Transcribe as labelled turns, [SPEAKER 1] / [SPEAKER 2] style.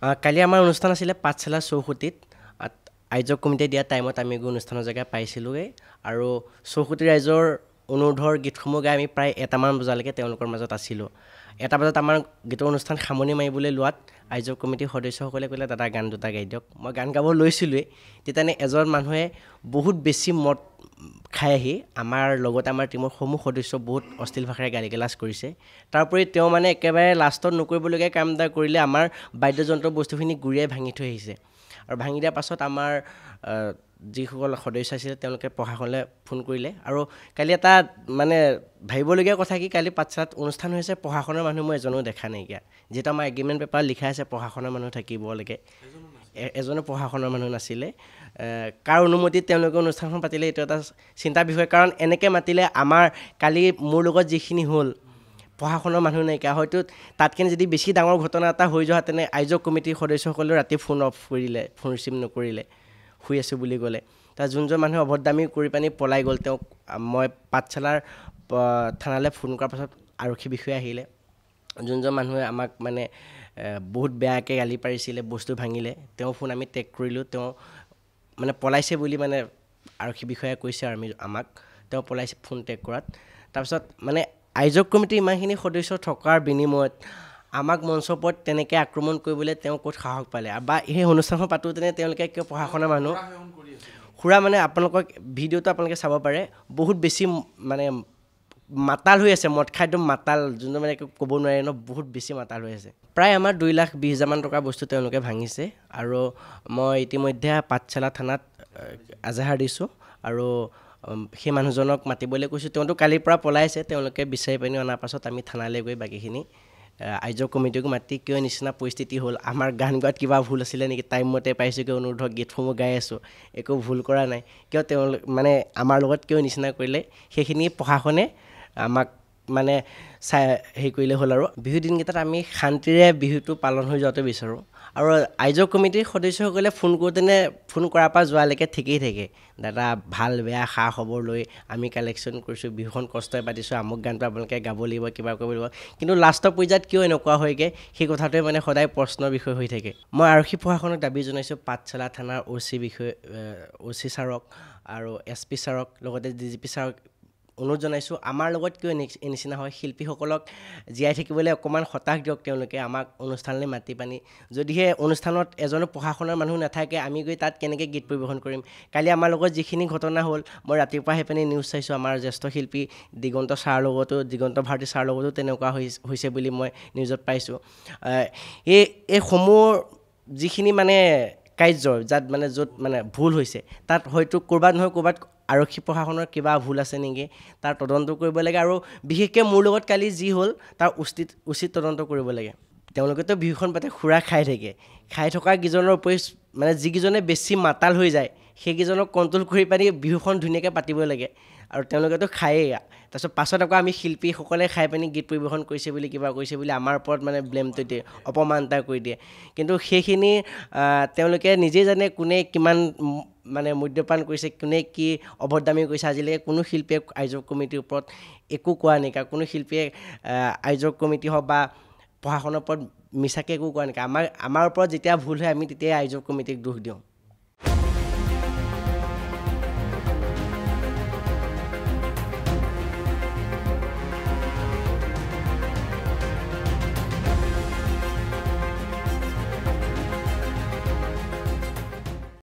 [SPEAKER 1] কালি আমাৰ অনুষ্ঠান আছিলে পাঠশালা চৌহদীত আয়োজক কমিটিয়ে দিয়া টাইমত আমি গৈ অনুষ্ঠানৰ জেগা পাইছিলোঁগৈ আৰু চৌহদী ৰাইজৰ অনুৰোধৰ গীতসমূহ গাই আমি প্ৰায় এটামান বজালৈকে তেওঁলোকৰ মাজত আছিলোঁ। এটা বজাত আমাৰ গীতৰ অনুষ্ঠান সামৰণি মাৰিবলৈ লোৱাত আয়োজক কমিটিৰ সদস্যসকলে ক'লে দাদা গান দুটা গাই দিয়ক। মই গান গাব লৈছিলোঁৱেই, তেতিয়ানে এজন মানুহে বহুত বেছি মদ খাই আহি আমাৰ লগতে আমাৰ টীমৰ সমূহ সদস্য বহুত অশ্লীল ভাষাৰে গালি গালাজ কৰিছে। তাৰোপৰি তেওঁ মানে একেবাৰে লাষ্টত নকৰিবলগীয়া কাম এটা কৰিলে, আমাৰ বাদ্যযন্ত্ৰ বস্তুখিনি গুৰিয়াই ভাঙি থৈ আহিছে আৰু ভাঙি দিয়াৰ পাছত আমাৰ যিসকল সদস্য আছিলে তেওঁলোকে প্ৰশাসনলৈ ফোন কৰিলে। আৰু কালি এটা মানে ভাবিবলগীয়া কথা কি, কালি পাঠশালাত অনুষ্ঠান হৈছে, প্ৰশাসনৰ মানুহ মই এজনো দেখা নাইকিয়া। যিহেতু আমাৰ এগ্ৰিমেণ্ট পেপাৰ লিখা আছে প্ৰশাসনৰ মানুহ থাকিব লাগে, এজনো প্ৰশাসনৰ মানুহ নাছিলে। কাৰ অনুমতিত তেওঁলোকে অনুষ্ঠানখন পাতিলে এইটো এটা চিন্তাৰ বিষয়, কাৰণ এনেকৈ মাতিলে আমাৰ কালি মোৰ লগত যিখিনি হ'ল প্ৰশাসনৰ মানুহ নাইকিয়া, হয়তো তাতকৈ যদি বেছি ডাঙৰ ঘটনা এটা হৈ যোৱা তেনে আয়োজক কমিটিৰ সদস্যসকলেও ৰাতি ফোন অফ কৰিলে, ফোন ৰিচিভ নকৰিলে, শুই আছোঁ বুলি ক'লে। তাৰ যোনজন মানুহে অভদ্ৰামী কৰি পানি পলাই গ'ল, তেওঁক মই পাঠশালাৰ থানালৈ ফোন কৰাৰ পাছত আৰক্ষী বিষয়া আহিলে। যোনজন মানুহে আমাক মানে বহুত বেয়াকৈ গালি পাৰিছিলে, বস্তু ভাঙিলে, তেওঁ ফোন আমি ট্ৰেক কৰিলোঁ। তেওঁ মানে পলাইছে বুলি মানে আৰক্ষী বিষয়াই কৈছে আৰু আমাক, তেওঁ পলাইছে ফোন ট্ৰেক কৰাত। তাৰপিছত মানে আয়োজক কমিটিৰ ইমানখিনি সদস্য থকাৰ বিনিময়ত আমাক মঞ্চৰ ওপৰত তেনেকৈ আক্ৰমণ কৰিবলৈ তেওঁ ক'ত সাহস পালে, বা সেই অনুষ্ঠানখন পাতোঁতেনে তেওঁলোকে কিয় প্ৰশাসনৰ মানুহ সুৰা মানে আপোনালোকক ভিডিঅ'টো আপোনালোকে চাব পাৰে, বহুত বেছি মানে মাতাল হৈ আছে, মদ খাই একদম মাতাল, যোনটো মানে একো ক'ব নোৱাৰে ন, বহুত বেছি মাতাল হৈ আছে। প্ৰায় আমাৰ 2,20,000 টকাৰ বস্তু তেওঁলোকে ভাঙিছে আৰু মই ইতিমধ্যে পাঠশালা থানাত এজাহাৰ দিছোঁ আৰু সেই মানুহজনক মাতিবলৈ কৈছোঁ। তেওঁতো কালিৰ পৰা পলাইছে, তেওঁলোকে বিচাৰি পানি অনাৰ পাছত আমি থানালৈ গৈ বাকীখিনি আয়োজক কমিটিক মাতি কিয় নিচিনা পৰিস্থিতি হ'ল, আমাৰ গান গোৱাত কিবা ভুল আছিলে নেকি, টাইমমতে পাইছোঁগৈ, অনুৰোধক গীতসমূহ গাই আছোঁ, একো ভুল কৰা নাই, কিয় তেওঁলোক মানে আমাৰ লগত কিয় নিচিনা কৰিলে, সেইখিনি প্ৰশাসনে আমাক মানে হেৰি কৰিলে হ'ল। আৰু বিহু দিনকেইটাত আমি শান্তিৰে বিহুটো পালন হৈ যোৱাটো বিচাৰোঁ। আৰু আয়োজক কমিটিৰ সদস্যসকলে ফোন কৰোঁতেনে ফোন কৰাৰ পৰা যোৱালৈকে ঠিকেই থাকে, দাদা ভাল বেয়া খা খবৰ লৈ আমি কালেকশ্যন কৰিছোঁ, বিহুখন কষ্টই পাতিছোঁ, আমুক গানটো আপোনালোকে গাব লাগিব, কিবা কৰিব লাগিব, কিন্তু লাষ্টৰ পৰ্যায়ত কিয় এনেকুৱা হয়গৈ, সেই কথাটোৱে মানে সদায় প্ৰশ্নৰ বিষয় হৈ থাকে। মই আৰক্ষী প্ৰশাসনক দাবী জনাইছোঁ, পাঠশালা থানাৰ OC ছাৰক আৰু SP ছাৰক, লগতে DGP ছাৰক অনুৰোধ জনাইছোঁ, আমাৰ লগত কিয় নিচিনা হয়, শিল্পীসকলক জীয়াই থাকিবলৈ অকণমান হতাশ দিয়ক তেওঁলোকে, আমাক অনুষ্ঠানলৈ মাতি পানি। যদিহে অনুষ্ঠানত এজনো প্ৰশাসনৰ মানুহ নাথাকে, আমি গৈ তাত কেনেকৈ গীত পৰিৱেশন কৰিম। কালি আমাৰ লগত যিখিনি ঘটনা হ'ল, মই ৰাতিপুৱা আহি পিনি নিউজ চাইছোঁ, আমাৰ জ্যেষ্ঠ শিল্পী দিগন্ত ভাৰতী ছাৰৰ লগতো তেনেকুৱা হৈছে বুলি মই নিউজত পাইছোঁ। এই সমূহ যিখিনি মানে কাৰ্য য'ত মানে ভুল হৈছে, তাত হয়তো ক'ৰবাত নহয় ক'ৰবাত আৰক্ষী প্ৰশাসনৰ কিবা ভুল আছে নেকি, তাৰ তদন্ত কৰিব লাগে। আৰু বিশেষকৈ মোৰ লগত কালি যি হ'ল তাৰ উচিত তদন্ত কৰিব লাগে। তেওঁলোকেতো বিহুখন পাতে, সুৰা খাই থকা কেইজনৰ উপৰি মানে যিকেইজনে বেছি মাতাল হৈ যায়, সেইকেইজনক কণ্ট্ৰল কৰি পানি বিহুখন ধুনীয়াকৈ পাতিব লাগে। আৰু তেওঁলোকেতো খায়েই, তাৰপিছত পাছত আকৌ আমি শিল্পীসকলে খাই পিনি গীত পৰিৱেশন কৰিছে বুলি, কিবা কৰিছে বুলি আমাৰ ওপৰত মানে ব্লেমটো দিয়ে, অপমানতা কৰি দিয়ে। কিন্তু সেইখিনি তেওঁলোকে নিজেই জানে কোনে কিমান মানে মদ্যপান কৰিছে, কোনে কি অভদ্ৰামী কৰিছে। আজিলৈকে কোনো শিল্পীয়ে আয়োজক কমিটিৰ ওপৰত একো কোৱা নাইকিয়া, কোনো শিল্পীয়ে আয়োজক কমিটি হওক বা প্ৰশাসনৰ ওপৰত মিছাকৈ একো কোৱা নাইকিয়া। আমাৰ ওপৰত যেতিয়া ভুল হয় আমি তেতিয়াই আয়োজক কমিটিক দোষ দিওঁ।